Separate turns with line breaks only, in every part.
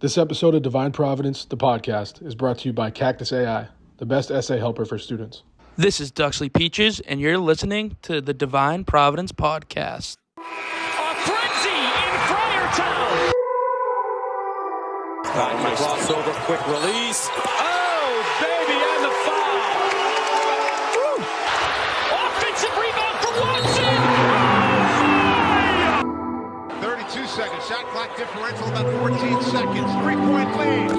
This episode of Divine Providence, the podcast, is brought to you by Cactus AI, the best essay helper for students.
This is Duxley Peaches, and you're listening to the Divine Providence podcast.
A frenzy in Friartown.
My crossover, quick release.
Oh, baby, and the foul. Woo. Offensive rebound for Watson.
32 seconds. Shot clock differential about 14 seconds. 3-point lead.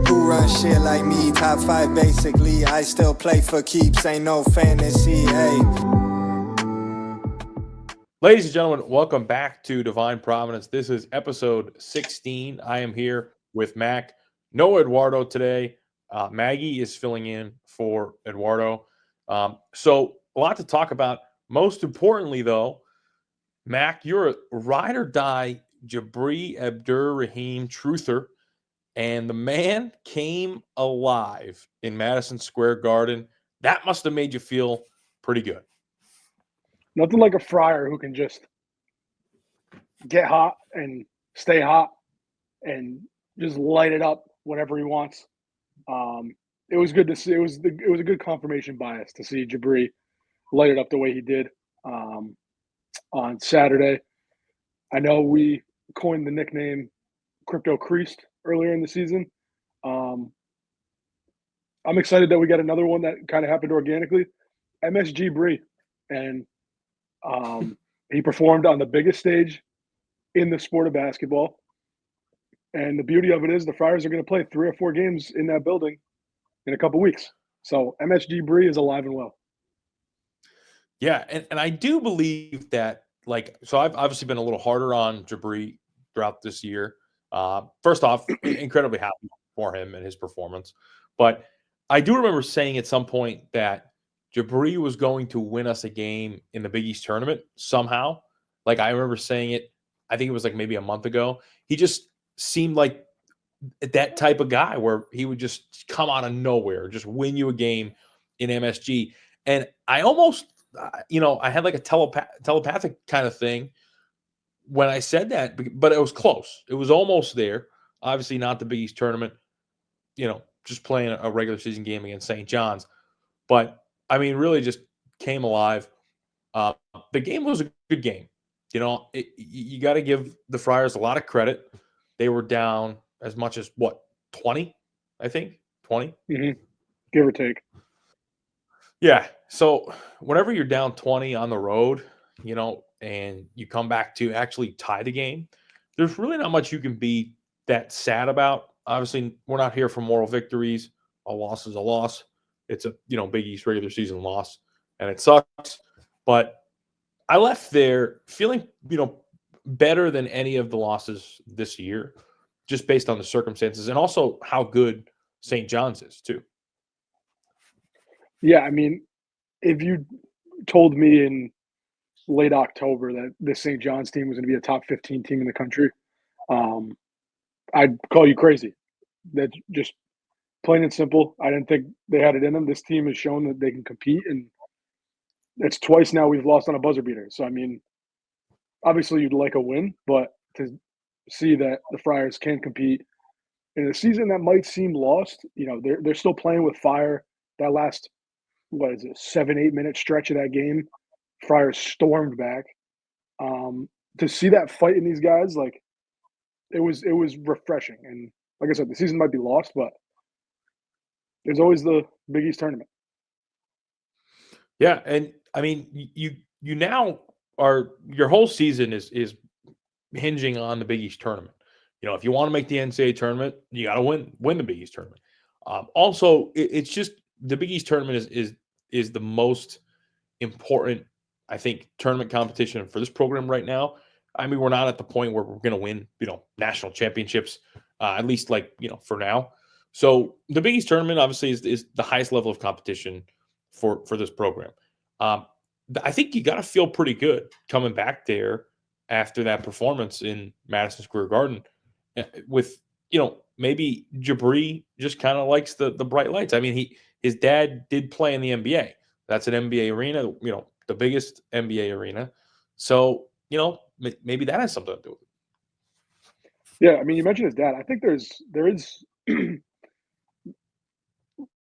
Who run shit like me? Top 5 basically. I still play for keeps. Ain't no fantasy. Hey.
Ladies and gentlemen, welcome back to Divine Providence. This is episode 16. I am here with Mac. No Eduardo today. Maggie is filling in for Eduardo. So a lot to talk about. Most importantly, though, Mac, you're a ride or die Jabri-Abdur-Rahim truther, and the man came alive in Madison Square Garden. That must have made you feel pretty good.
Nothing like a Friar who can just get hot and stay hot and just light it up whenever he wants. It was good to see. It was a good confirmation bias to see Jabri light it up the way he did on Saturday. I know we coined the nickname Crypto Creased earlier in the season. I'm excited that we got another one that kind of happened organically. MSG Bri, and he performed on the biggest stage in the sport of basketball. And the beauty of it is the Friars are going to play 3 or 4 games in that building in a couple weeks. So MSG Bri is alive and well.
Yeah, and I do believe that, so I've obviously been a little harder on Jabri throughout this year. First off, incredibly happy for him and his performance. But I do remember saying at some point that Jabri was going to win us a game in the Big East tournament somehow. Like, I remember saying it, I think it was like maybe a month ago. He just seemed like that type of guy where he would just come out of nowhere, just win you a game in MSG. And I almost, I had like a telepathic kind of thing when I said that, but it was close. It was almost there. Obviously not the Big East tournament, just playing a regular season game against St. John's. But, I mean, really just came alive. The game was a good game. You got to give the Friars a lot of credit. They were down as much as, 20, I think? 20?
Mm-hmm. Give or take.
Yeah. So whenever you're down 20 on the road, and you come back to actually tie the game, there's really not much you can be that sad about. Obviously, we're not here for moral victories. A loss is a loss. It's a, Big East regular season loss, and it sucks. But I left there feeling, better than any of the losses this year, just based on the circumstances and also how good St. John's is too.
Yeah, I mean, if you told me in late October that this St. John's team was going to be a top 15 team in the country, I'd call you crazy. That's just plain and simple. I didn't think they had it in them. This team has shown that they can compete, and it's twice now we've lost on a buzzer beater. So, I mean, obviously you'd like a win, but to see that the Friars can compete in a season that might seem lost, they're still playing with fire. That last, 7-8 minute stretch of that game, Friars stormed back. To see that fight in these guys, it was refreshing. And like I said, the season might be lost, but there's always the Big East tournament.
Yeah, and I mean, you now are, your whole season is hinging on the Big East tournament. If you want to make the NCAA tournament, you got to win the Big East tournament. Also, it's just the Big East tournament is the most important, I think, tournament competition for this program right now. I mean, we're not at the point where we're going to win, national championships, at least for now. So the Big East tournament obviously is the highest level of competition for this program. I think you got to feel pretty good coming back there after that performance in Madison Square Garden with, maybe Jabri just kind of likes the bright lights. I mean, his dad did play in the NBA. That's an NBA arena, the biggest NBA arena. So, maybe that has something to do with it.
Yeah, I mean, you mentioned his dad. I think there is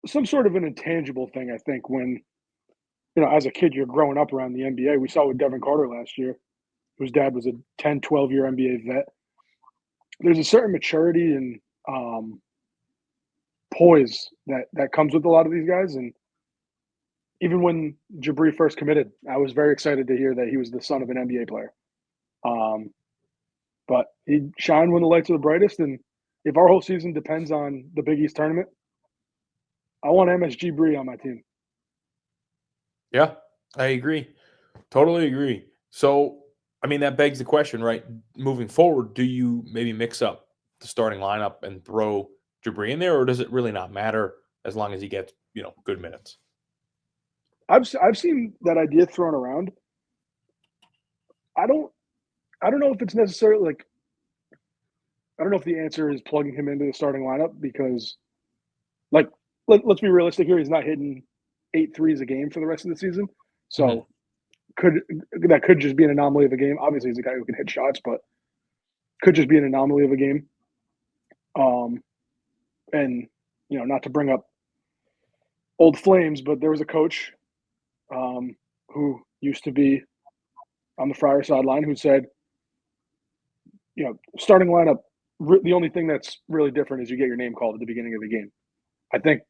some sort of an intangible thing. I think when as a kid, you're growing up around the NBA. We saw it with Devin Carter last year, whose dad was a 10, 12-year NBA vet. There's a certain maturity and poise that comes with a lot of these guys. And even when Jabri first committed, I was very excited to hear that he was the son of an NBA player. Um, but he shined when the lights are the brightest. And if our whole season depends on the Big East tournament, I want MSG Bri on my team.
Yeah, I agree. Totally agree. So, I mean, that begs the question, right? Moving forward, do you maybe mix up the starting lineup and throw Jabri in there, or does it really not matter as long as he gets, good minutes?
I've seen that idea thrown around. I don't know if it's necessarily like I don't know if the answer is plugging him into the starting lineup because like let's be realistic here, he's not hitting 8 threes a game for the rest of the season. So could just be an anomaly of a game. Obviously he's a guy who can hit shots, but could just be an anomaly of a game. And not to bring up old flames, but there was a coach who used to be on the Friars sideline who said, starting lineup, the only thing that's really different is you get your name called at the beginning of the game. I think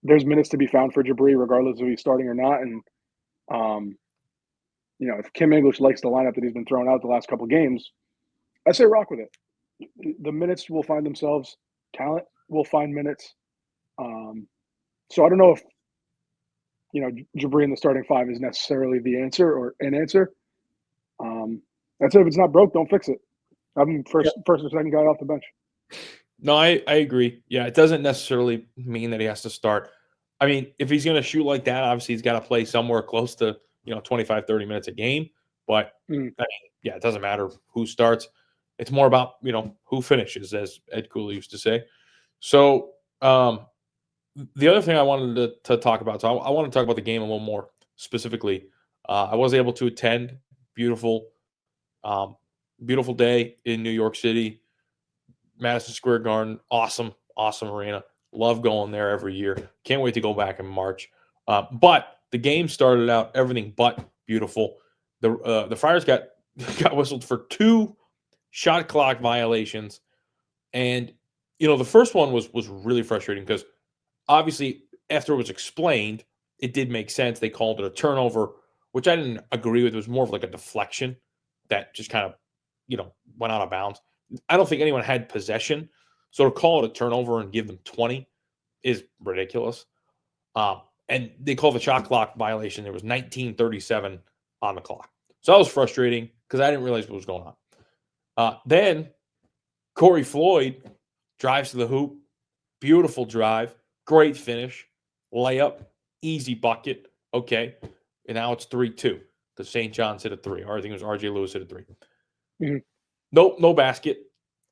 there's minutes to be found for Jabri, regardless of he's starting or not. And, if Kim English likes the lineup that he's been throwing out the last couple of games, I say rock with it. The minutes will find themselves. Talent will find minutes. So I don't know if, Jabri in the starting five is necessarily the answer or an answer. That's it. If it's not broke, don't fix it. I'm first or second guy off the bench.
No, I agree. Yeah, it doesn't necessarily mean that he has to start. I mean, if he's going to shoot like that, obviously he's got to play somewhere close to, 25, 30 minutes a game. But, I mean, yeah, it doesn't matter who starts. It's more about, who finishes, as Ed Cooley used to say. So the other thing I wanted to talk about, so I want to talk about the game a little more specifically. I was able to attend. Beautiful day in New York City. Madison Square Garden, awesome arena. Love going there every year. Can't wait to go back in March. But the game started out everything but beautiful. The Friars got whistled for 2 shot clock violations, and the first one was really frustrating because obviously after it was explained, it did make sense. They called it a turnover, which I didn't agree with. It was more of like a deflection that just kind of went out of bounds. I don't think anyone had possession. So to call it a turnover and give them 20 is ridiculous. And they called the shot clock violation. There was 19:37 on the clock. So that was frustrating because I didn't realize what was going on. Then Corey Floyd drives to the hoop. Beautiful drive. Great finish. Layup. Easy bucket. Okay. And now it's 3-2 because St. John's hit a 3. Or I think it was RJ Lewis hit a 3.
Mm-hmm.
Nope, no basket.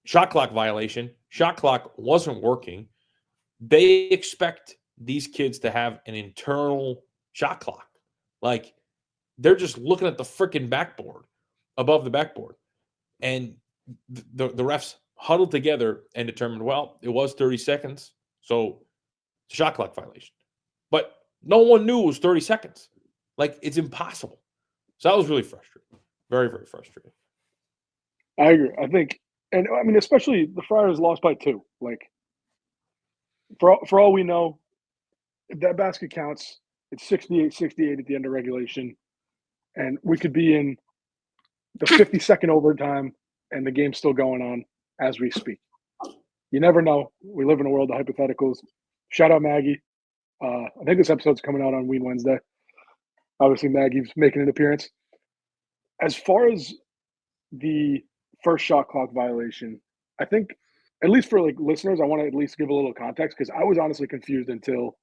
Shot clock violation. Shot clock wasn't working. They expect these kids to have an internal shot clock. Like, they're just looking at the freaking backboard, above the backboard. And the refs huddled together and determined, well, it was 30 seconds, so shot clock violation. But no one knew it was 30 seconds. Like, it's impossible. So that was really frustrating. Very, very frustrating.
I agree. I think, and I mean, especially the Friars lost by 2. Like, for all we know, if that basket counts, it's 68-68 at the end of regulation, and we could be in the 52nd overtime, and the game's still going on as we speak. You never know. We live in a world of hypotheticals. Shout out Maggie. I think this episode's coming out on Ween Wednesday. Obviously, Maggie's making an appearance. As far as the first shot clock violation, I think, at least for like listeners, I want to at least give a little context because I was honestly confused until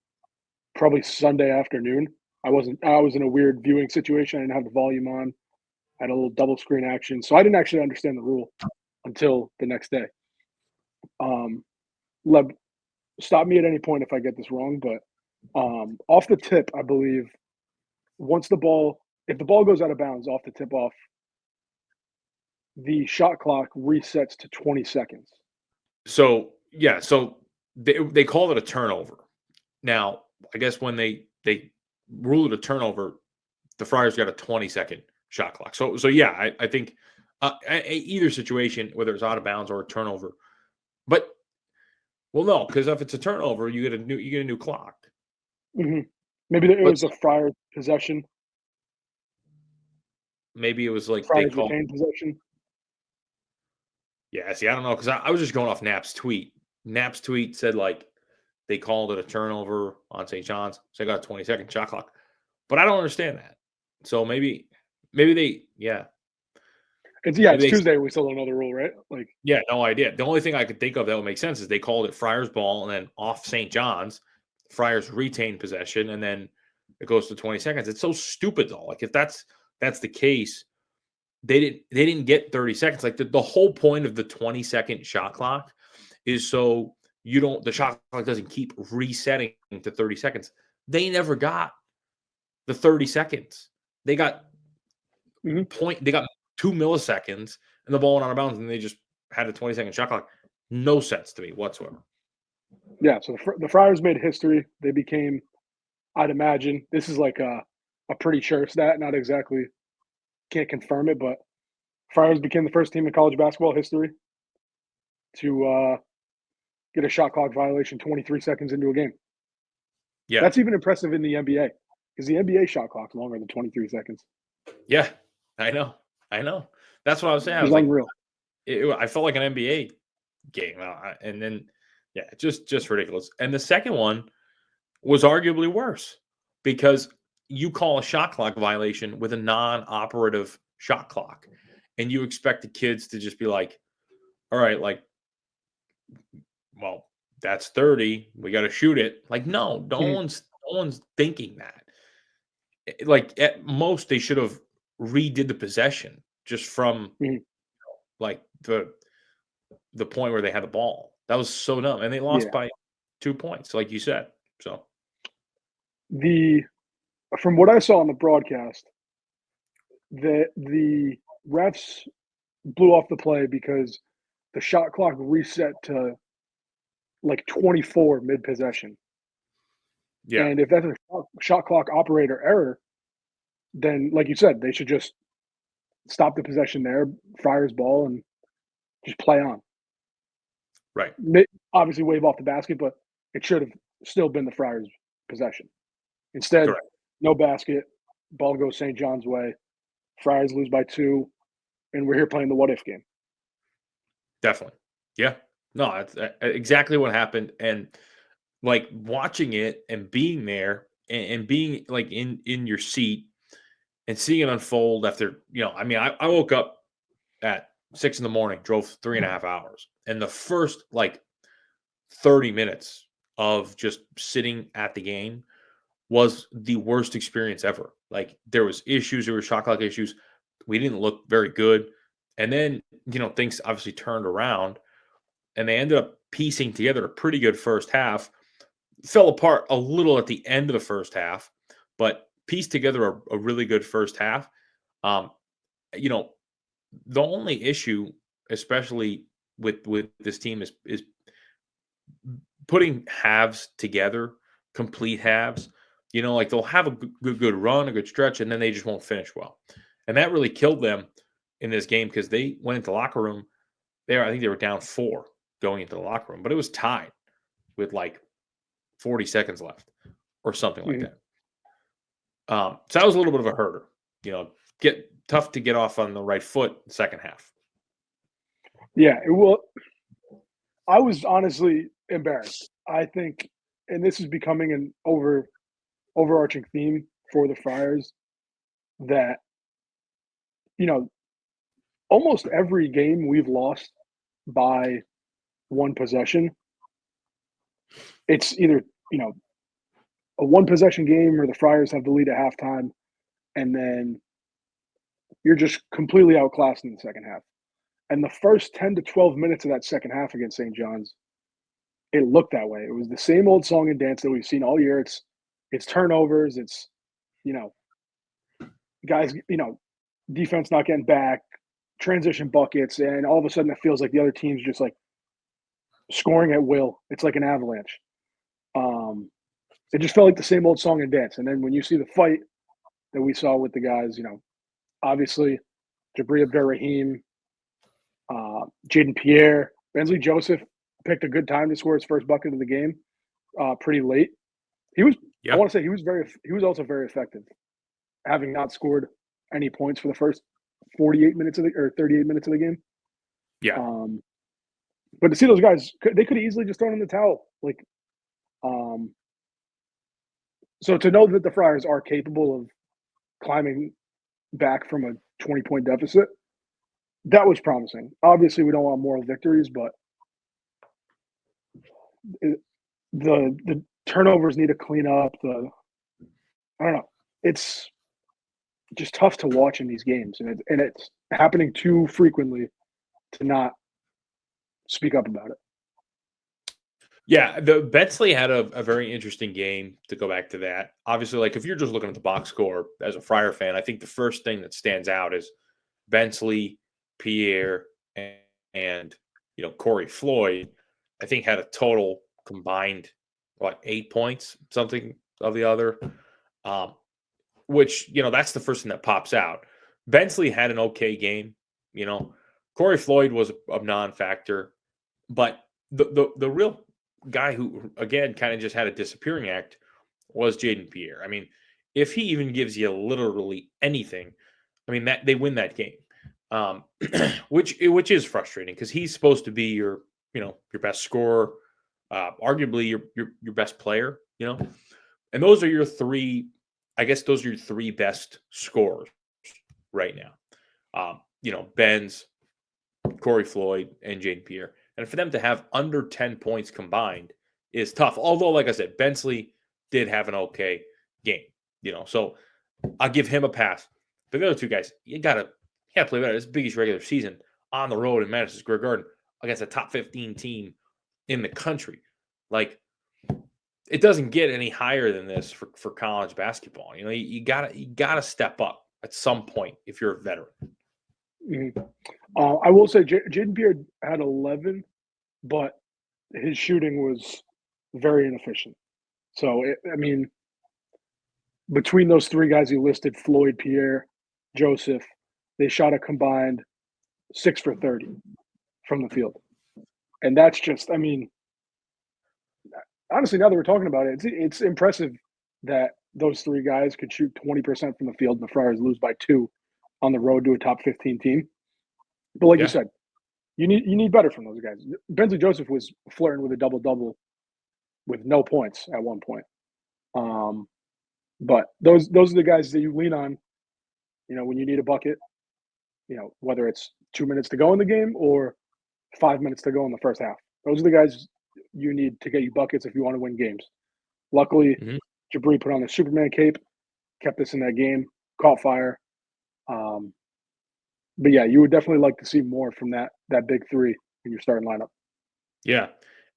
probably Sunday afternoon. I was in a weird viewing situation. I didn't have the volume on. I had a little double screen action. So I didn't actually understand the rule until the next day. Leb, stop me at any point if I get this wrong, but off the tip, I believe if the ball goes out of bounds off the tip off, the shot clock resets to 20 seconds.
So yeah, so they called it a turnover. Now, I guess when they ruled it a turnover, the Friars got a 20-second shot clock. So yeah, I think either situation, whether it's out of bounds or a turnover, but well, no, because if it's a turnover, you get a new clock.
Mm-hmm. Maybe it was a Friars possession.
Maybe it was like they
Friars
called.
retained possession.
Yeah, see, I don't know because I was just going off Knapp's tweet. Knapp's tweet said like they called it a turnover on St. John's, so they got a 20-second shot clock. But I don't understand that. So maybe they, yeah.
It's Tuesday. We still don't know the rule, right? Like,
yeah, no idea. The only thing I could think of that would make sense is they called it Friars ball, and then off St. John's, Friars retain possession, and then it goes to 20 seconds. It's so stupid though. Like if that's the case, they didn't get 30 seconds. Like the whole point of the 20-second shot clock is so the shot clock doesn't keep resetting to 30 seconds. They never got the 30 seconds. They got they got 2 milliseconds and the ball went out of bounds and they just had a 20-second shot clock. No sense to me whatsoever.
Yeah, so the Friars made history. They became, I'd imagine, this is like a pretty sure stat, not exactly, can't confirm it, but Friars became the first team in college basketball history to get a shot clock violation 23 seconds into a game.
Yeah.
That's even impressive in the NBA because the NBA shot clock's longer than 23 seconds.
Yeah, I know. That's what I was saying.
It was unreal.
I felt like an NBA game. And then, yeah, just ridiculous. And the second one was arguably worse because you call a shot clock violation with a non-operative shot clock. And you expect the kids to just be like, all right, like, well, that's 30. We got to shoot it. Like, no one's thinking that. Like, at most, they should have redid the possession just from like the point where they had the ball. That was so dumb. And they lost by 2 points, like you said. So
from what I saw on the broadcast, the refs blew off the play because the shot clock reset to like 24 mid-possession.
Yeah.
And if that's a shot clock operator error, then, like you said, they should just stop the possession there, Friars ball, and just play on.
Right.
Obviously wave off the basket, but it should have still been the Friars' possession. Instead, no basket, ball goes St. John's way, Friars lose by 2, and we're here playing the what-if game.
Definitely. Yeah. No, that's exactly what happened. And like watching it and being there and being like in your seat and seeing it unfold after, I mean, I woke up at 6 a.m, drove 3.5 hours. And the first like 30 minutes of just sitting at the game was the worst experience ever. Like there was issues, there were shot clock issues. We didn't look very good. And then, things obviously turned around and they ended up piecing together a pretty good first half. Fell apart a little at the end of the first half, but pieced together a really good first half. The only issue, especially with this team, is putting halves together, complete halves. Like they'll have a good run, a good stretch, and then they just won't finish well. And that really killed them in this game because they went into the locker room. I think they were down 4 going into the locker room, but it was tied with like 40 seconds left or something like that. So that was a little bit of a herder. Get tough to get off on the right foot second half.
Yeah, it will. I was honestly embarrassed. I think, and this is becoming an overarching theme for the Friars, that almost every game we've lost by one possession, it's either a one possession game or the Friars have the lead at halftime, and then you're just completely outclassed in the second half. And the first 10 to 12 minutes of that second half against St. John's, it looked that way. It was the same old song and dance that we've seen all year. It's turnovers. It's, guys, defense not getting back, transition buckets, and all of a sudden it feels like the other team's just like scoring at will. It's like an avalanche. It just felt like the same old song and dance. And then when you see the fight that we saw with the guys, obviously Jabri-Abdur-Rahim, Jaden Pierre, Bensley Joseph picked a good time to score his first bucket of the game, pretty late. He was, I want to say, he was also very effective, having not scored any points for the first 38 minutes or 38 minutes of the game.
Yeah.
But to see those guys, they could have easily just thrown in the towel. So to know that the Friars are capable of climbing back from a 20-point deficit, that was promising. Obviously, we don't want moral victories, but the turnovers need to clean up. I don't know. It's just tough to watch in these games, and it's happening too frequently to not speak up about it.
Yeah, the Bensley had a very interesting game, to go back to that. Obviously, like if you're just looking at the box score as a Friar fan, I think the first thing that stands out is Bensley, Pierre, and Corey Floyd, I think had a total combined 8 points, something of the other. Which, that's the first thing that pops out. Bensley had an okay game, Corey Floyd was a non-factor, but the real guy who, again, kind of just had a disappearing act was Jaden Pierre. I mean, if he even gives you literally anything, I mean, that they win that game, which is frustrating because he's supposed to be your best scorer, arguably your best player, and those are your three. I guess those are your three best scorers right now. Benz, Corey Floyd, and Jaden Pierre. And for them to have under 10 points combined is tough. Although, like I said, Bensley did have an okay game, so I'll give him a pass. But the other two guys, you gotta play better. It's the biggest regular season on the road in Madison Square Garden against a top 15 team in the country. Like, it doesn't get any higher than this for college basketball. You gotta step up at some point if you're a veteran.
Mm-hmm. I will say Jaden Pierre had 11, but his shooting was very inefficient. So, between those three guys you listed, Floyd, Pierre, Joseph, they shot a combined 6 for 30 from the field. And that's just, honestly, now that we're talking about it, it's impressive that those three guys could shoot 20% from the field and the Friars lose by 2 on the road to a top 15 team. But like you said, you need better from those guys. Bensley Joseph was flirting with a double-double with no points at one point. But those are the guys that you lean on, when you need a bucket, whether it's 2 minutes to go in the game or 5 minutes to go in the first half. Those are the guys you need to get you buckets if you want to win games. Luckily, Jabri put on the Superman cape, kept us in that game, caught fire. But yeah, you would definitely like to see more from that big three in your starting lineup.
Yeah.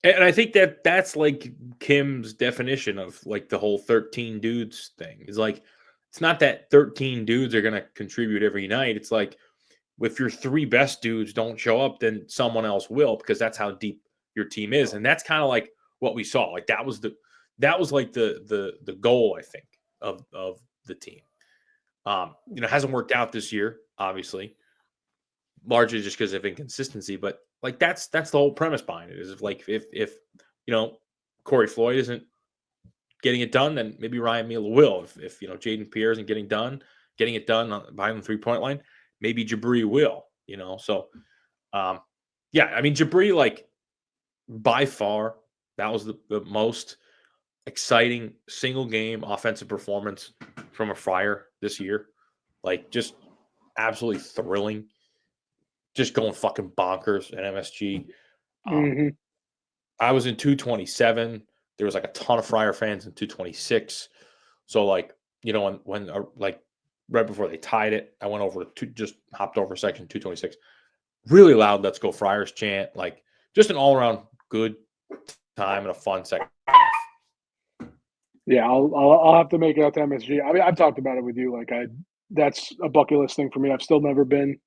And I think that's like Kim's definition of like the whole 13 dudes thing. Is like, it's not that 13 dudes are going to contribute every night. It's like, if your three best dudes don't show up, then someone else will, because that's how deep your team is. And that's kind of like what we saw. Like that was like the goal, I think, of the team. Hasn't worked out this year, obviously, largely just because of inconsistency. But like that's the whole premise behind it. Is like if Corey Floyd isn't getting it done, then maybe Ryan Mila will. If Jaden Pierre isn't getting it done behind the 3-point line, maybe Jabri will. So Jabri, like, by far, that was the most exciting single game offensive performance from a Friar this year. Like, just absolutely thrilling. Just going fucking bonkers at MSG. I was in 227. There was like a ton of Friar fans in 226. So like, when like right before they tied it, I went over to just hopped over section 226. Really loud "Let's Go Friars" chant. Like, just an all around good time and a fun second half.
Yeah, I'll have to make it out to MSG. I've talked about it with you. Like, that's a bucket list thing for me. I've still never been.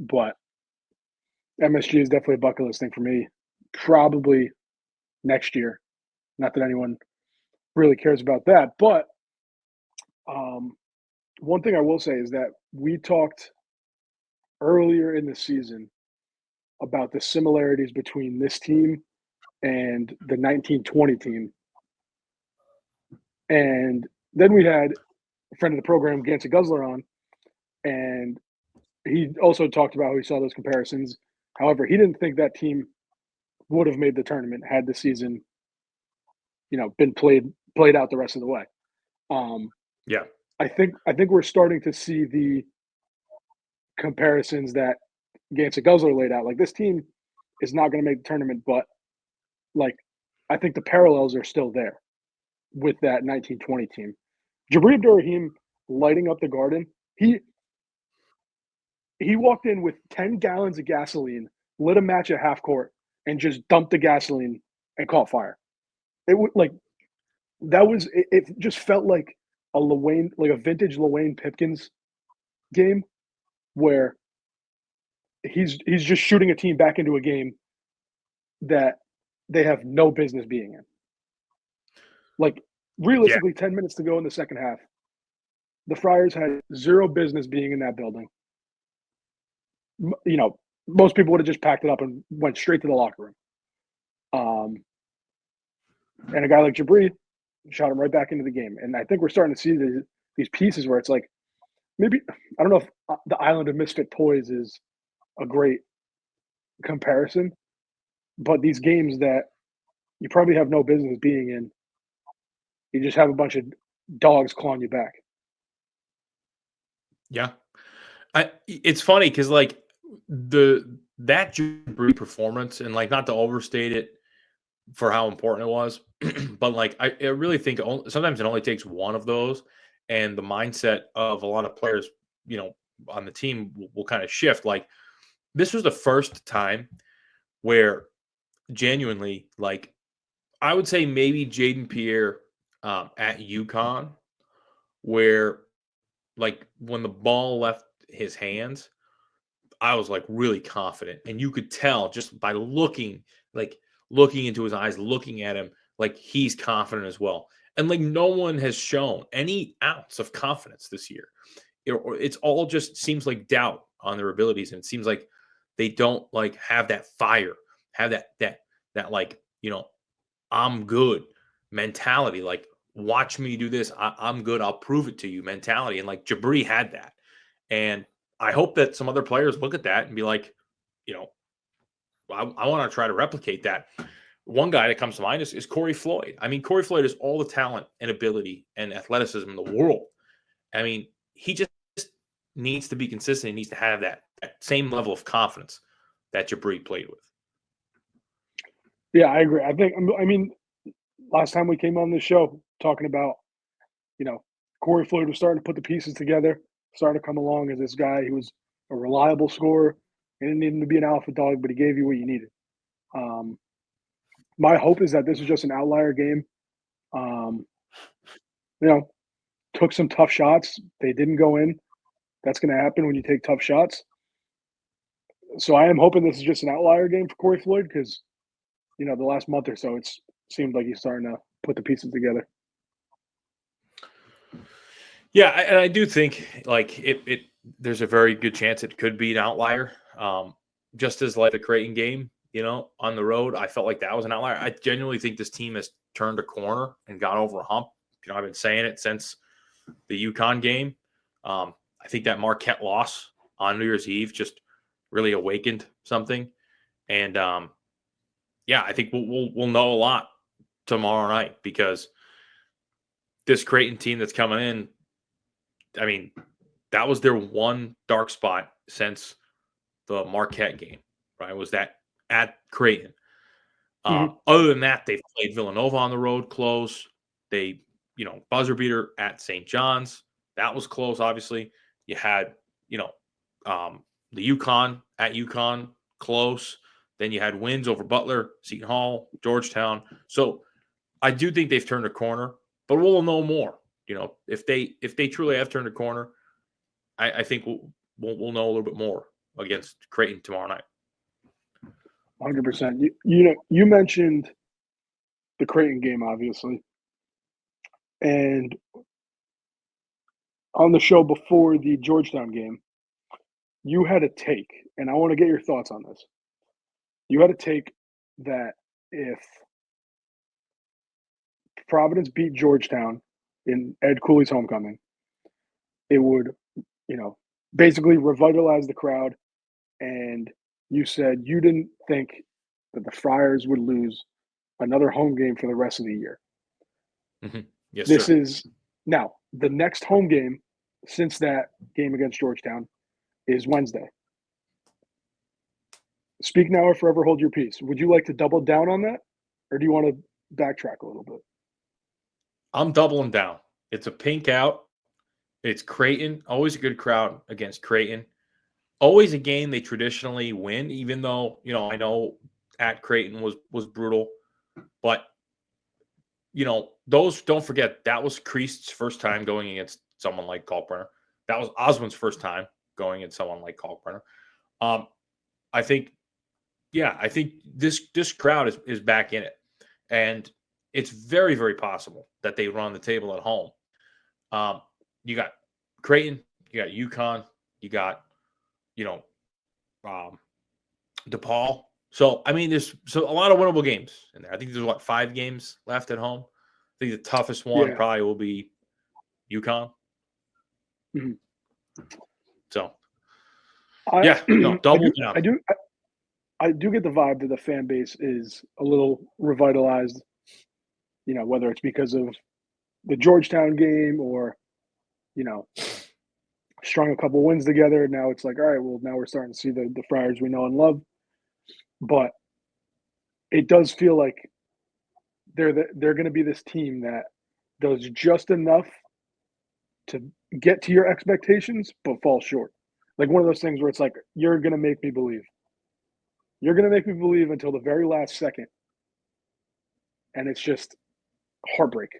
but MSG is definitely a bucket list thing for me. Probably next year. Not that anyone really cares about that, but one thing I will say is that we talked earlier in the season about the similarities between this team and the 1920 team. And then we had a friend of the program, Gansey Guzzler, on, and he also talked about how he saw those comparisons. However, he didn't think that team would have made the tournament had the season, been played out the rest of the way.
Yeah.
I think we're starting to see the comparisons that Gansey Guzzler laid out. Like, this team is not going to make the tournament, but I think the parallels are still there with that 1920 team. Jabri-Abdur-Rahim lighting up the Garden. He walked in with 10 gallons of gasoline, lit a match at half court, and just dumped the gasoline and caught fire. It just felt like a vintage Lewayne Pipkins game where he's just shooting a team back into a game that they have no business being in. Realistically, 10 minutes to go in the second half. The Friars had zero business being in that building. Most people would have just packed it up and went straight to the locker room. And a guy like Jabri shot him right back into the game. And I think we're starting to see these pieces where it's like, maybe, I don't know if the Island of Misfit Toys is a great comparison, but these games that you probably have no business being in, you just have a bunch of dogs clawing you back.
Yeah. It's funny because that Jabri performance, and not to overstate it for how important it was, but I really think sometimes it only takes one of those, and the mindset of a lot of players, on the team will kind of shift. This was the first time where genuinely, I would say maybe Jaden Pierre at UConn, where when the ball left his hands, I was really confident, and you could tell just by looking into his eyes, looking at him, he's confident as well. And no one has shown any ounce of confidence this year. It's all just seems like doubt on their abilities, and it seems like they don't have that fire, have that I'm good mentality. Watch me do this. I'm good. I'll prove it to you mentality. And Jabri had that. And I hope that some other players look at that and be like, I want to try to replicate that. One guy that comes to mind is Corey Floyd. I mean, Corey Floyd has all the talent and ability and athleticism in the world. I mean, he just needs to be consistent. He needs to have that same level of confidence that Jabri played with.
Yeah, I agree. Last time we came on this show talking about, Corey Floyd was starting to put the pieces together, starting to come along as this guy who was a reliable scorer. He didn't need him to be an alpha dog, but he gave you what you needed. My hope is that this is just an outlier game. Took some tough shots. They didn't go in. That's going to happen when you take tough shots. So I am hoping this is just an outlier game for Corey Floyd because, the last month or so, it's seemed like he's starting to put the pieces together.
Yeah, and I do think there's a very good chance it could be an outlier. Just as the Creighton game, on the road, I felt like that was an outlier. I genuinely think this team has turned a corner and got over a hump. I've been saying it since the UConn game. I think that Marquette loss on New Year's Eve just really awakened something. And I think we'll know a lot tomorrow night because this Creighton team that's coming in, I mean, that was their one dark spot since the Marquette game, right? Was that at Creighton. Other than that, they've played Villanova on the road close. They, buzzer beater at St. John's. That was close, obviously. You had, the UConn at UConn close. Then you had wins over Butler, Seton Hall, Georgetown. So I do think they've turned a corner, but we'll know more. If they truly have turned a corner, I think we'll know a little bit more against Creighton tomorrow night.
100%. You mentioned the Creighton game, obviously, and on the show before the Georgetown game, you had a take, and I want to get your thoughts on this. You had a take that if Providence beat Georgetown in Ed Cooley's homecoming, it would, basically revitalize the crowd. And you said you didn't think that the Friars would lose another home game for the rest of the year.
Mm-hmm. Yes,
This
sir.
is now the next home game since that game against Georgetown is Wednesday. Speak now or forever hold your peace. Would you like to double down on that, or do you want to backtrack a little bit?
I'm doubling down. It's a pink out. It's Creighton. Always a good crowd against Creighton. Always a game they traditionally win, even though, I know at Creighton was brutal. But, those, don't forget, that was Kreist's first time going against someone like Kalkbrenner. That was Osmond's first time going against someone like Kalkbrenner. I think this crowd is back in it. And it's very, very possible that they run the table at home. You got Creighton, you got UConn, you got, DePaul. So, there's a lot of winnable games in there. I think there's 5 games left at home. I think the toughest one probably will be UConn.
Mm-hmm.
So,
I
double down.
I do get the vibe that the fan base is a little revitalized, whether it's because of the Georgetown game or, strung a couple wins together. Now it's like, all right, well, now we're starting to see the Friars we know and love. But it does feel like they're going to be this team that does just enough to get to your expectations, but fall short. Like one of those things where it's like, you're going to make me believe. You're going to make me believe until the very last second. And it's just heartbreak.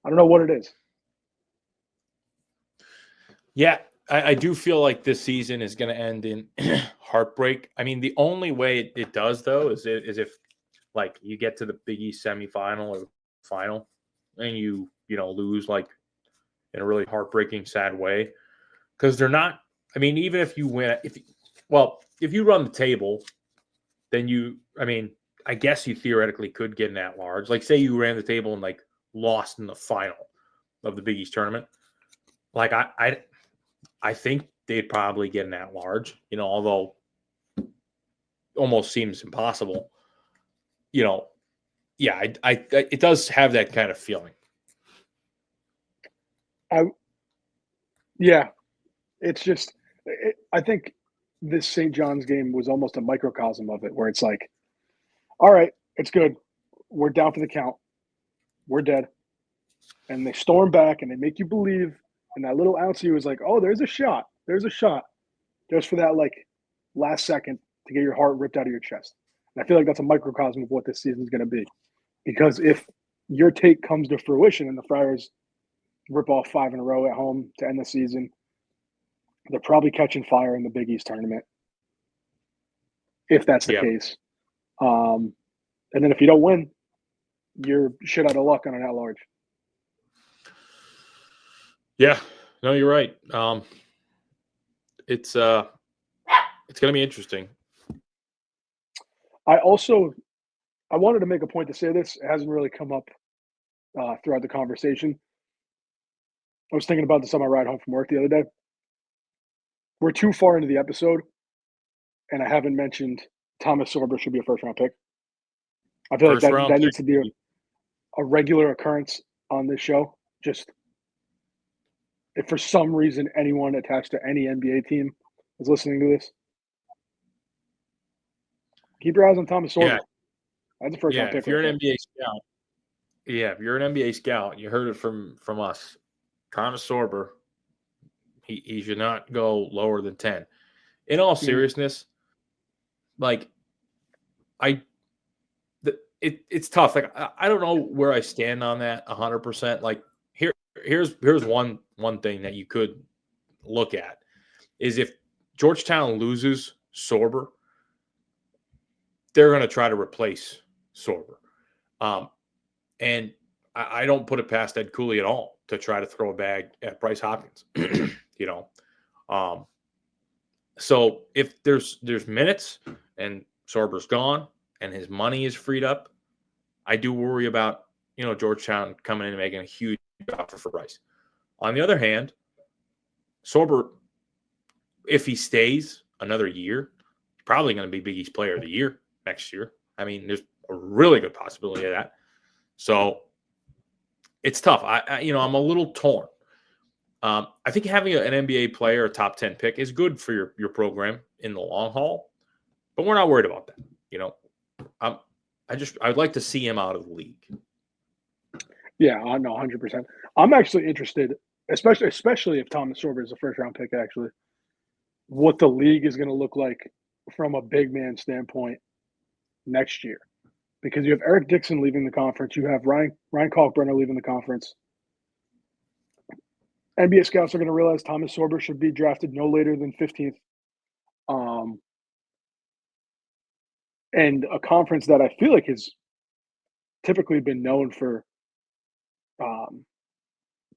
I don't know what it is.
Yeah, I do feel like this season is going to end in heartbreak. The only way it does, though, is if, you get to the Big East semifinal or final and you lose, in a really heartbreaking, sad way. Because they're not – even if you win – if you run the table, then I guess you theoretically could get an at-large. Say you ran the table and, lost in the final of the Big East tournament. I think they'd probably get an at-large, although almost seems impossible. It does have that kind of feeling.
It's just I think this St. John's game was almost a microcosm of it, where it's like, all right, it's good. We're down for the count. We're dead. And they storm back and they make you believe. And that little ounce of you is like, oh, there's a shot. There's a shot. Just for that, last second to get your heart ripped out of your chest. And I feel like that's a microcosm of what this season is going to be. Because if your take comes to fruition and the Friars rip off 5 in a row at home to end the season, they're probably catching fire in the Big East tournament. If that's the case. And then if you don't win, you're shit out of luck on an at-large.
Yeah, no, you're right. It's going to be interesting.
I wanted to make a point to say this. It hasn't really come up throughout the conversation. I was thinking about this on my ride home from work the other day. We're too far into the episode, and I haven't mentioned Thomas Sorber should be a first-round pick. I feel like that needs to be a regular occurrence on this show. Just if for some reason anyone attached to any NBA team is listening to this, keep your eyes on Thomas Sorber.
Yeah.
That's a first-round pick.
If you're an NBA scout, if you're an NBA scout, you heard it from us. Thomas Sorber, he should not go lower than 10. In all seriousness, it's tough. I don't know where I stand on that 100%. Here's one thing that you could look at is if Georgetown loses Sorber, they're going to try to replace Sorber. And I don't put it past Ed Cooley at all to try to throw a bag at Bryce Hopkins, you know. So if there's minutes and Sorber's gone and his money is freed up, I do worry about, Georgetown coming in and making a huge offer for Bryce. On the other hand, Sorber, if he stays another year, he's probably going to be Big East Player of the Year next year. I mean, there's a really good possibility of that. So it's tough. I'm a little torn. I think having an NBA player, a top 10 pick, is good for your program in the long haul, but we're not worried about that. I'd like to see him out of the league.
Yeah, I know 100%. I'm actually interested, especially if Thomas Sorber is a first-round pick, actually, what the league is going to look like from a big man standpoint next year. Because you have Eric Dixon leaving the conference. You have Ryan Kalkbrenner leaving the conference. NBA scouts are going to realize Thomas Sorber should be drafted no later than 15th. And a conference that I feel like has typically been known for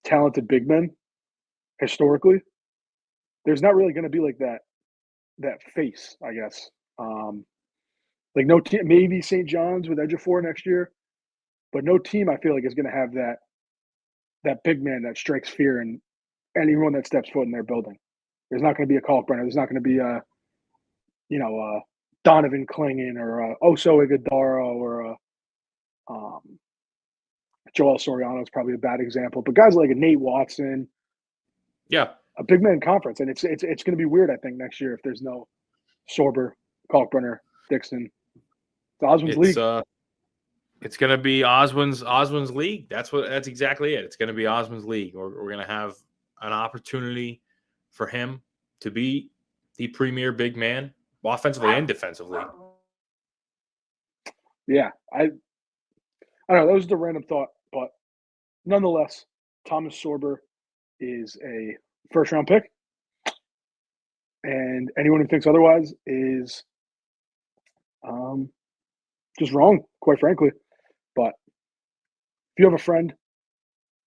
talented big men historically. There's not really going to be like that face, I guess. Like no team, maybe St. John's with Ejiofor next year, but no team I feel like is going to have that big man that strikes fear in anyone that steps foot in their building. There's not going to be a Kalkbrenner. There's not going to be a Donovan Clingan or a Oso Iguodala or a Joel Soriano is probably a bad example, but guys like a Nate Watson, a big man conference, and it's going to be weird. I think next year if there's no Sorber, Kalkbrenner, Dixon. Oswin's league.
It's going to be Oswin's league. That's exactly it. It's going to be Oswin's league. We're going to have an opportunity for him to be the premier big man, offensively and defensively.
Yeah, I don't know. That was the random thought, but nonetheless, Thomas Sorber is a first-round pick, and anyone who thinks otherwise is just wrong, quite frankly. But if you have a friend,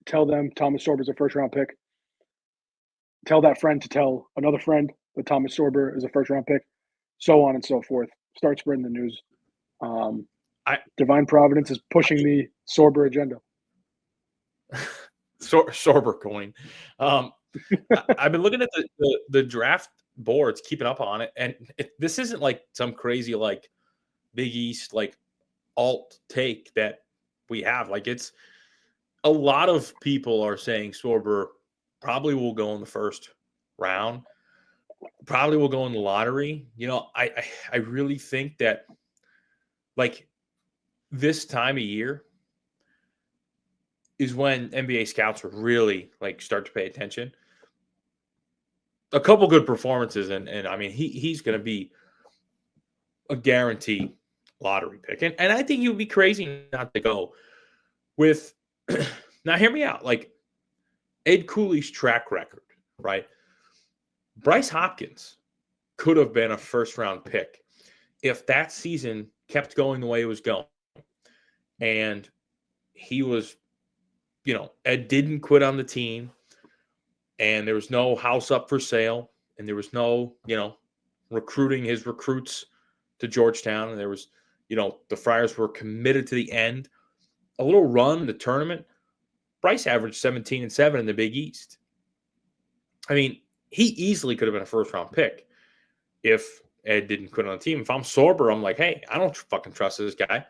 tell them Thomas Sorber is a first-round pick. Tell that friend to tell another friend that Thomas Sorber is a first-round pick, so on and so forth. Start spreading the news. Divine Providence is pushing the Sorber agenda.
Sorber coin. I've been looking at the draft boards, keeping up on it, and this isn't like some crazy like Big East like alt take that we have. Like it's a lot of people are saying Sorber probably will go in the first round, probably will go in the lottery. I really think that like this time of year is when NBA scouts will really like start to pay attention. A couple good performances, and I mean he's going to be a guaranteed lottery pick, and I think he would be crazy not to go with. Now, hear me out. Like Ed Cooley's track record, right? Bryce Hopkins could have been a first-round pick if that season kept going the way it was going, and he was, Ed didn't quit on the team, and there was no house up for sale, and there was no, recruiting his recruits to Georgetown, and there was, the Friars were committed to the end. A little run in the tournament, Bryce averaged 17-7 in the Big East. I mean, he easily could have been a first-round pick if Ed didn't quit on the team. If I'm Sorber, I'm like, hey, I don't fucking trust this guy.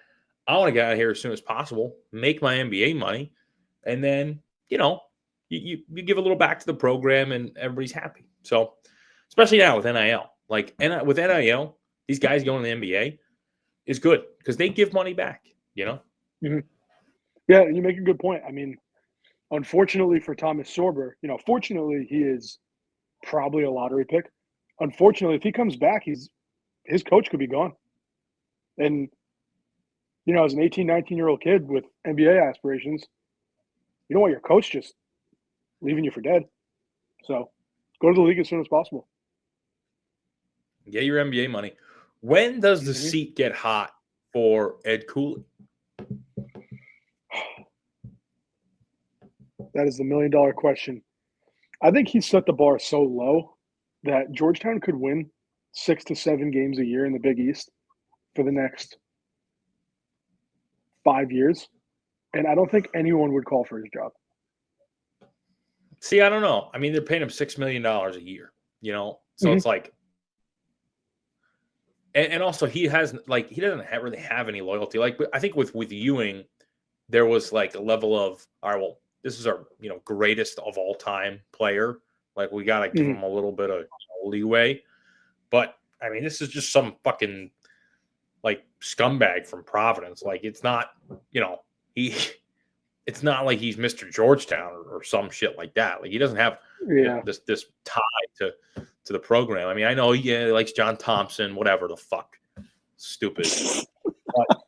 I want to get out of here as soon as possible, make my NBA money, and then, you give a little back to the program and everybody's happy. So, especially now with NIL. Like, with NIL, these guys going to the NBA is good because they give money back,
Mm-hmm. Yeah, you make a good point. I mean, unfortunately for Thomas Sorber, fortunately he is probably a lottery pick. Unfortunately, if he comes back, his coach could be gone. And, as an 18, 19-year-old kid with NBA aspirations, you don't want your coach just leaving you for dead. So go to the league as soon as possible.
Get your NBA money. When does the seat get hot for Ed Cooley?
That is the $1 million question. I think he set the bar so low that Georgetown could win 6 to 7 games a year in the Big East for the next 5 years, and I don't think anyone would call for his job.
See, I don't know. I mean, they're paying him $6 million a year, so it's like, and also he doesn't really have any loyalty. Like, I think with Ewing, there was like a level of, all right, well, this is our greatest of all time player. Like, we got to give him a little bit of leeway. But I mean, this is just some fucking like scumbag from Providence. Like, it's not, it's not like he's Mr. Georgetown or some shit like that. Like, he doesn't have this tie to the program. I mean, I know he likes John Thompson, whatever the fuck, stupid. But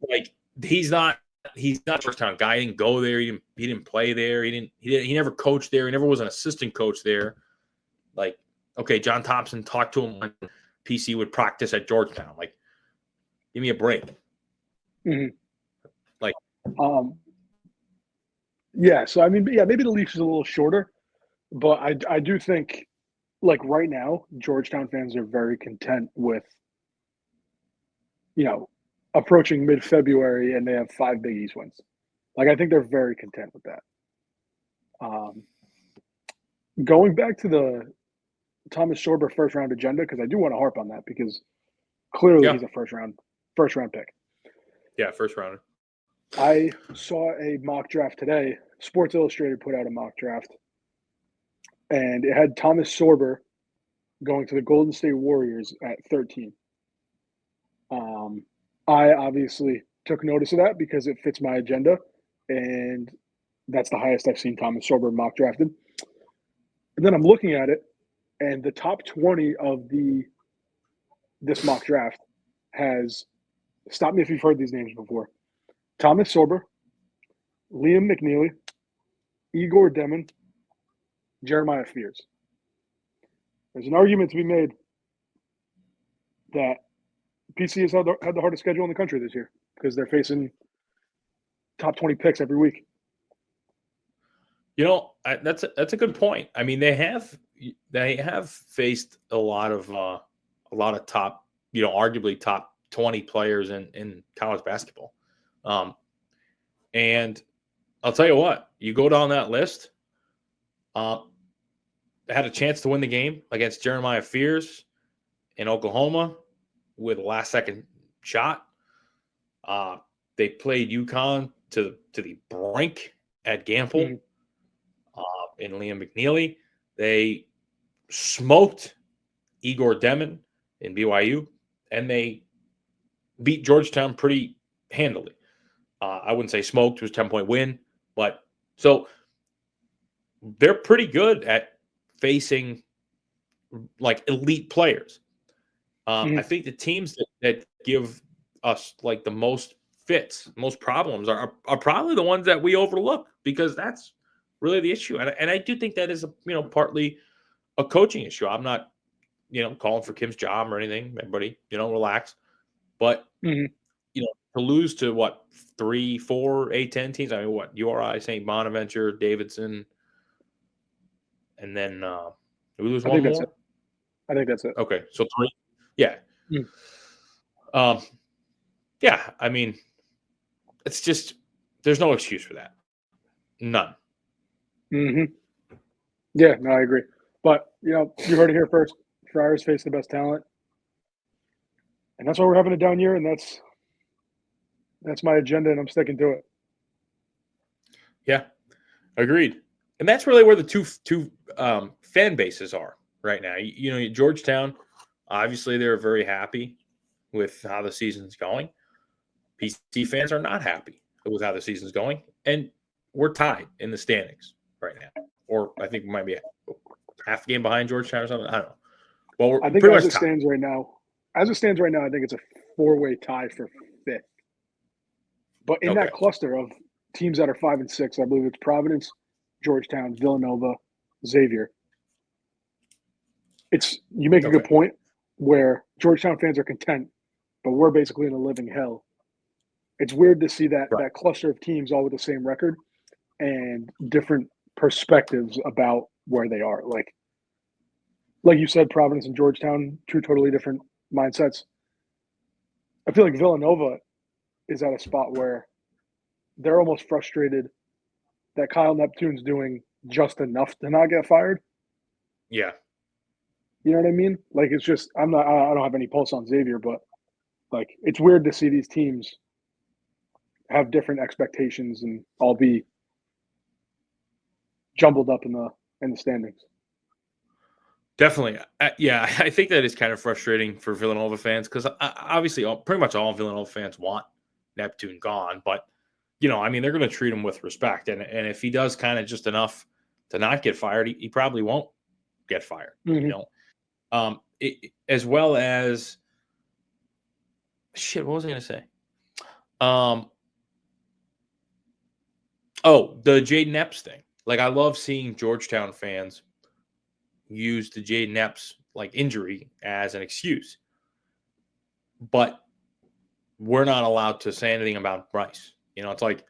like, he's not a Georgetown guy. He didn't go there. He didn't play there. He never coached there. He never was an assistant coach there. Like, okay, John Thompson talked to him when PC would practice at Georgetown. Like, give me a break. Like,
yeah. So I mean, maybe the leash is a little shorter, but I do think, like, right now, Georgetown fans are very content with, approaching mid-February and they have 5 Big East wins. Like, I think they're very content with that. Going back to the Thomas Sorber first-round agenda, because I do want to harp on that, because clearly he's a first-round pick.
Yeah, first rounder.
I saw a mock draft today. Sports Illustrated put out a mock draft, and it had Thomas Sorber going to the Golden State Warriors at 13. I obviously took notice of that because it fits my agenda, and that's the highest I've seen Thomas Sorber mock drafted. And then I'm looking at it, and the top 20 of this mock draft has, stop me if you've heard these names before, Thomas Sorber, Liam McNeely, Igor Demon, Jeremiah Fears. There's an argument to be made that PC has had the hardest schedule in the country this year because they're facing top 20 picks every week.
That's a good point. I mean, they have faced a lot of top, arguably top 20 players in college basketball. And I'll tell you what, you go down that list, they had a chance to win the game against Jeremiah Fears in Oklahoma with a last-second shot. They played UConn to the brink at Gamble in Liam McNeely. They smoked Igor Demon in BYU, and they beat Georgetown pretty handily. I wouldn't say smoked. It was a 10-point win. But so they're pretty good at facing like elite players. I think the teams that give us like the most fits, most problems are probably the ones that we overlook because that's really the issue. And I do think that is partly a coaching issue. I'm not calling for Kim's job or anything. Everybody relax. But to lose to what 3, 4, A-10 teams. I mean, what URI, St. Bonaventure, Davidson, and then did we lose one more?
I think that's it.
Okay, so 3. Yeah. Yeah, I mean, it's just there's no excuse for that. None.
Yeah, no, I agree. But you heard it here first. Friars face the best talent, and that's why we're having a down year, and that's my agenda, and I'm sticking to it.
Yeah, agreed. And that's really where the two fan bases are right now. Georgetown, obviously, they're very happy with how the season's going. PC fans are not happy with how the season's going, and we're tied in the standings right now. Or I think we might be half a game behind Georgetown or something. I don't know. Well,
I think as it stands right now, I think it's a 4-way tie for 5th. But in that cluster of teams that are 5 and 6, I believe it's Providence, Georgetown, Villanova, Xavier. You make a good point. where Georgetown fans are content, but we're basically in a living hell. It's weird to see that
Right.
that cluster of teams all with the same record and different perspectives about where they are. Like you said, Providence and Georgetown, two totally different mindsets. I feel like Villanova is at a spot where they're almost frustrated that Kyle Neptune's doing just enough to not get fired.
Yeah.
You know what I mean? Like, it's just I don't have any pulse on Xavier, but like it's weird to see these teams have different expectations and all be jumbled up in the standings.
Definitely. Yeah, I think that is kind of frustrating for Villanova fans because obviously pretty much all Villanova fans want Neptune gone. But, I mean, they're going to treat him with respect. And if he does kind of just enough to not get fired, he probably won't get fired, as well as – shit, what was I going to say? The Jaden Epps thing. Like, I love seeing Georgetown fans use the Jaden Epps injury as an excuse, but we're not allowed to say anything about Bryce. It's like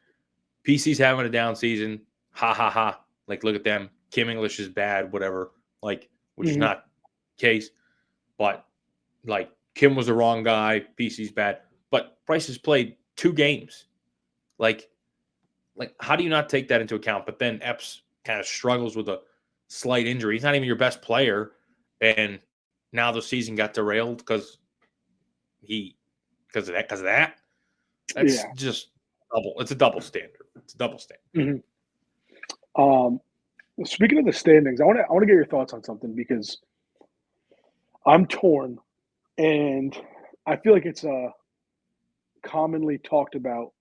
PC's having a down season. Ha ha ha. Like, look at them. Kim English is bad, whatever. Which is not the case. But Kim was the wrong guy. PC's bad. But Bryce has played 2 games. Like, how do you not take that into account? But then Epps kind of struggles with a slight injury. He's not even your best player, and now the season got derailed because of that. That's just double. It's a double standard. It's a double standard.
Speaking of the standings, I want to get your thoughts on something because I'm torn, and I feel like it's a commonly talked about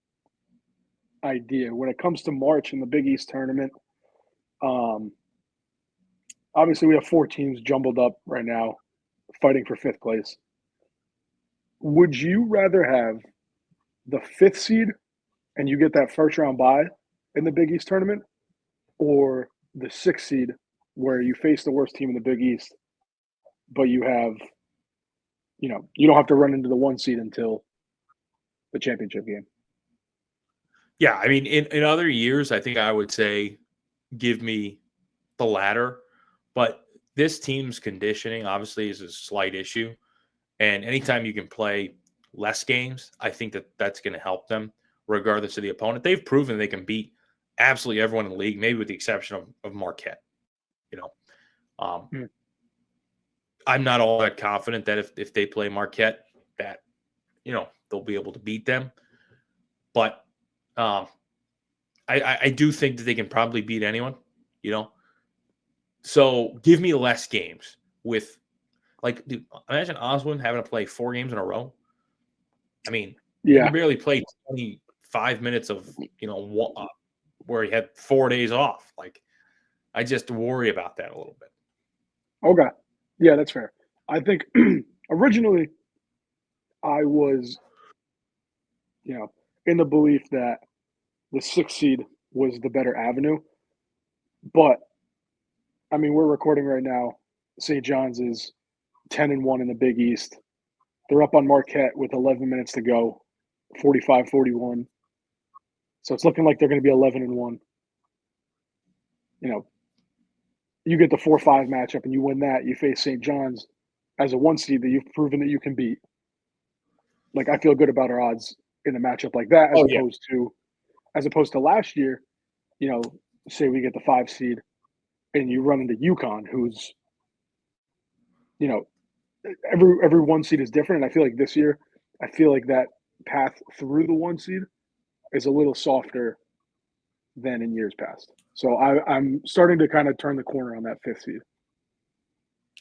idea when it comes to March in the Big East tournament. Obviously, we have 4 teams jumbled up right now fighting for 5th place. Would you rather have the 5th seed and you get that first round bye in the Big East tournament, or the 6th seed where you face the worst team in the Big East, but you have, you don't have to run into the 1 seed until the championship game?
Yeah, I mean, in other years, I think I would say give me the latter. But this team's conditioning obviously is a slight issue. And anytime you can play less games, I think that's going to help them regardless of the opponent. They've proven they can beat absolutely everyone in the league, maybe with the exception of Marquette. I'm not all that confident that if they play Marquette that, they'll be able to beat them. But I do think that they can probably beat anyone, So give me less games with, dude, imagine Oswin having to play 4 games in a row. I mean, he can barely play 25 minutes of, where he had 4 days off. I just worry about that a little bit.
Okay. Yeah, that's fair. I think originally I was, in the belief that the 6th seed was the better avenue. But, I mean, we're recording right now. St. John's is 10-1 in the Big East. They're up on Marquette with 11 minutes to go, 45-41. So it's looking like they're going to be 11-1. You get the 4-5 matchup and you win that, you face St. John's as a 1 seed that you've proven that you can beat. I feel good about our odds in a matchup like that as opposed to last year, say we get the 5 seed and you run into UConn, who's, every 1 seed is different. And I feel like this year, that path through the 1 seed is a little softer than in years past. So I'm starting to kind of turn the corner on that 5th seed.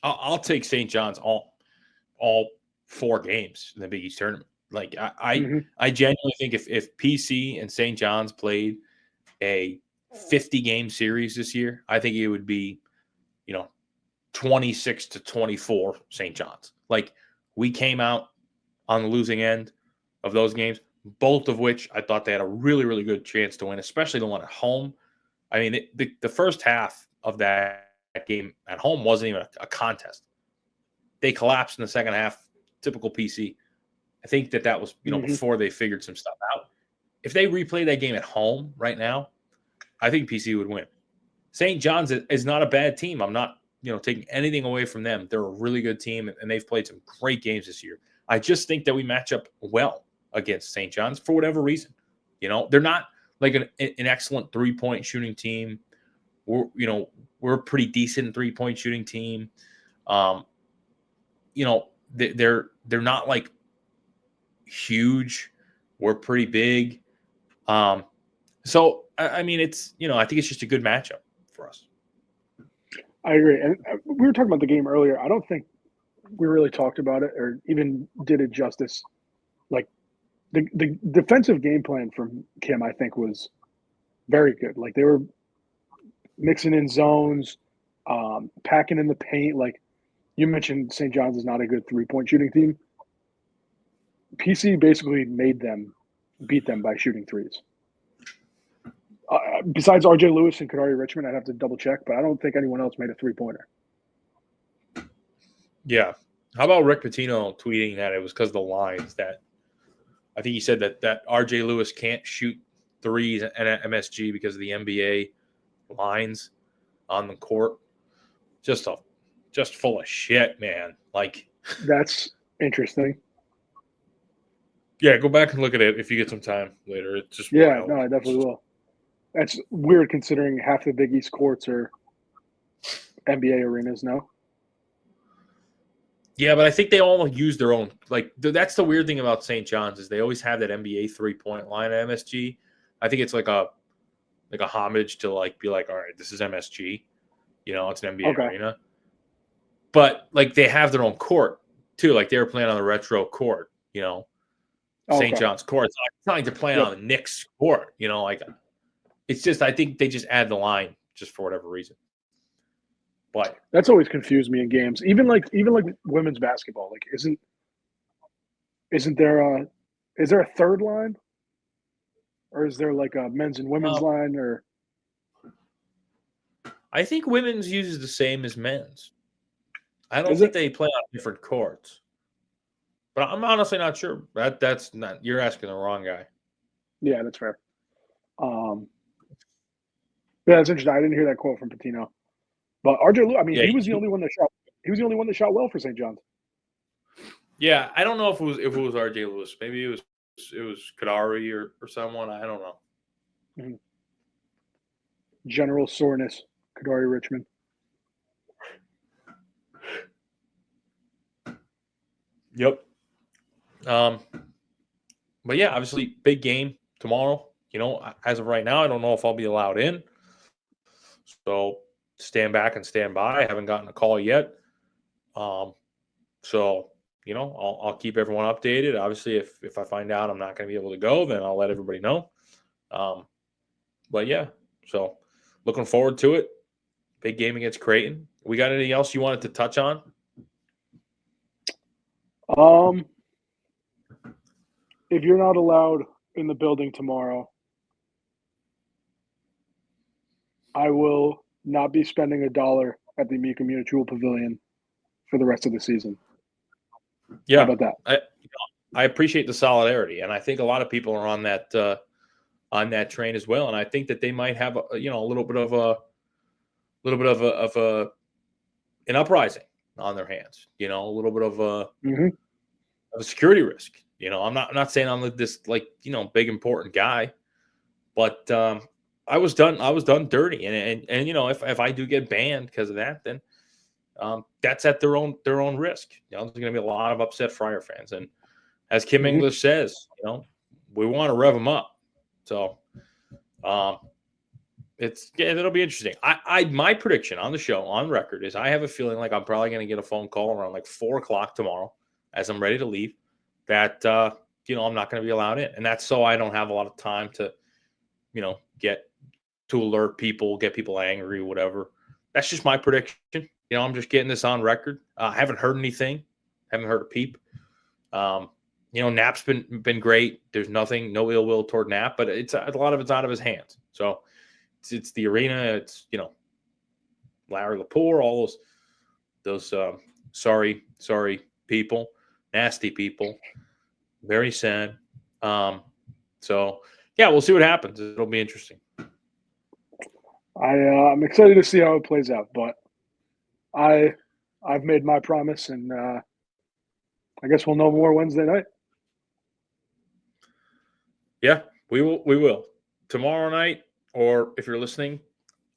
I'll take St. John's all 4 games in the Big East tournament. I genuinely think if PC and St. John's played a 50-game series this year, I think it would be, 26-24 St. John's. We came out on the losing end of those games, both of which I thought they had a really, really good chance to win, especially the one at home. I mean, the first half of that game at home wasn't even a contest. they collapsed in the second half. Typical PC. I think that was, before they figured some stuff out. If they replay that game at home right now, I think PC would win. St. John's is not a bad team. I'm not, taking anything away from them. They're a really good team, and they've played some great games this year. I just think that we match up well against St. John's for whatever reason. They're not like an excellent three-point shooting team. We're a pretty decent three-point shooting team. They're not like huge. We're pretty big. So I mean, it's I think it's just a good matchup for us.
I agree. And we were talking about the game earlier. I don't think we really talked about it or even did it justice. Like the defensive game plan from Kim, I think, was very good. Like they were mixing in zones, packing in the paint. Like you mentioned, St. John's is not a good three-point shooting team. PC basically beat them by shooting threes. Besides RJ Lewis and Kadari Richmond, I'd have to double check, but I don't think anyone else made a three-pointer.
Yeah. How about Rick Pitino tweeting that it was because of the lines that I think he said that RJ Lewis can't shoot threes at MSG because of the NBA lines on the court. Just full of shit, man. Like
that's interesting.
Yeah, go back and look at it if you get some time later. It's just
wild.
No,
I definitely will. That's weird considering half the Big East courts are NBA arenas now.
Yeah, but I think they all use their own. Like that's the weird thing about St. John's is they always have that NBA 3-point line at MSG. I think it's like a homage to be like, all right, this is MSG. It's an NBA arena. But like they have their own court too. Like they were playing on the retro court. St. John's court. It's not like they're playing on the Knicks court. It's just I think they just add the line just for whatever reason. But
that's always confused me in games. Even like women's basketball. Like isn't there is there a third line? Or is there like a men's and women's line or
I think women's uses the same as men's. I don't think they play on different courts. But I'm honestly not sure. That's not you're asking the wrong guy.
Yeah, that's fair. Yeah, that's interesting. I didn't hear that quote from Pitino. But RJ Lewis, I mean, he was the only one that shot. He was the only one that shot well for St. John's.
Yeah, I don't know if it was RJ Lewis. Maybe it was Kadari or someone. I don't know.
Mm-hmm. General soreness, Kadari Richmond.
Yep. But yeah, obviously, big game tomorrow. As of right now, I don't know if I'll be allowed in. So stand back and stand by. I haven't gotten a call yet. So I'll keep everyone updated. Obviously, if I find out I'm not going to be able to go, then I'll let everybody know. But yeah, so looking forward to it. Big game against Creighton. We got anything else you wanted to touch on?
If you're not allowed in the building tomorrow, I will not be spending $1 at the Amica Mutual Pavilion for the rest of the season.
Yeah,
how about
that? I appreciate the solidarity, and I think a lot of people are on that train as well. And I think that they might have a little bit of an uprising on their hands. A little bit of a security risk. I'm not saying I'm this big important guy, but I was done dirty, and if I do get banned because of that, then that's at their own risk. There's going to be a lot of upset Friar fans, and as Kim English says, we want to rev them up. So it'll be interesting. My prediction on the show on record is I have a feeling like I'm probably going to get a phone call around 4:00 tomorrow as I'm ready to leave that I'm not going to be allowed in, and that's so I don't have a lot of time to get to alert people, get people angry, whatever. That's just my prediction. I'm just getting this on record. I haven't heard anything. Haven't heard a peep. Knapp's been great. There's no ill will toward Knapp, but a lot of it's out of his hands. So it's the arena. It's Larry Lepore, all those Sorry, people, nasty people. Very sad. So yeah, we'll see what happens. It'll be interesting.
I'm excited to see how it plays out, but I've made my promise, and I guess we'll know more Wednesday night.
Yeah, we will. We will tomorrow night, or if you're listening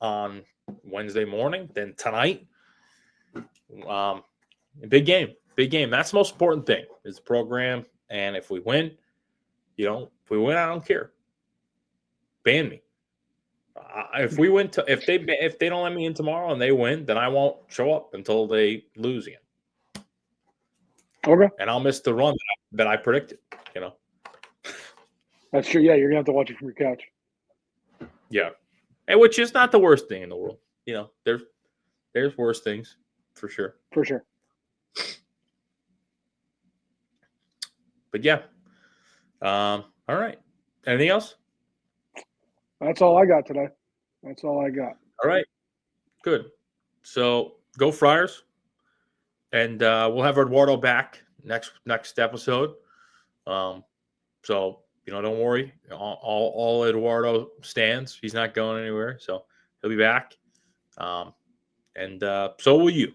on Wednesday morning, then tonight. Big game. That's the most important thing is the program. And if we win, if we win, I don't care. Ban me. If we win, if they don't let me in tomorrow and they win, then I won't show up until they lose again.
Okay,
And I'll miss the run that I predicted.
that's true. Yeah, you're gonna have to watch it from your couch.
Yeah, and which is not the worst thing in the world. There's worse things for sure.
For sure.
But yeah, all right. Anything else?
That's all I got today. That's all I got.
All right, good. So go Friars, and we'll have Eduardo back next episode. So don't worry. All Eduardo stands. He's not going anywhere, so he'll be back. And so will you.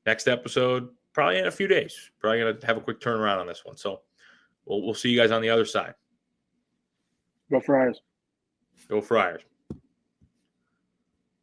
Next episode, probably in a few days. Probably gonna have a quick turnaround on this one. So we'll see you guys on the other side.
Go Friars.
Go Friars.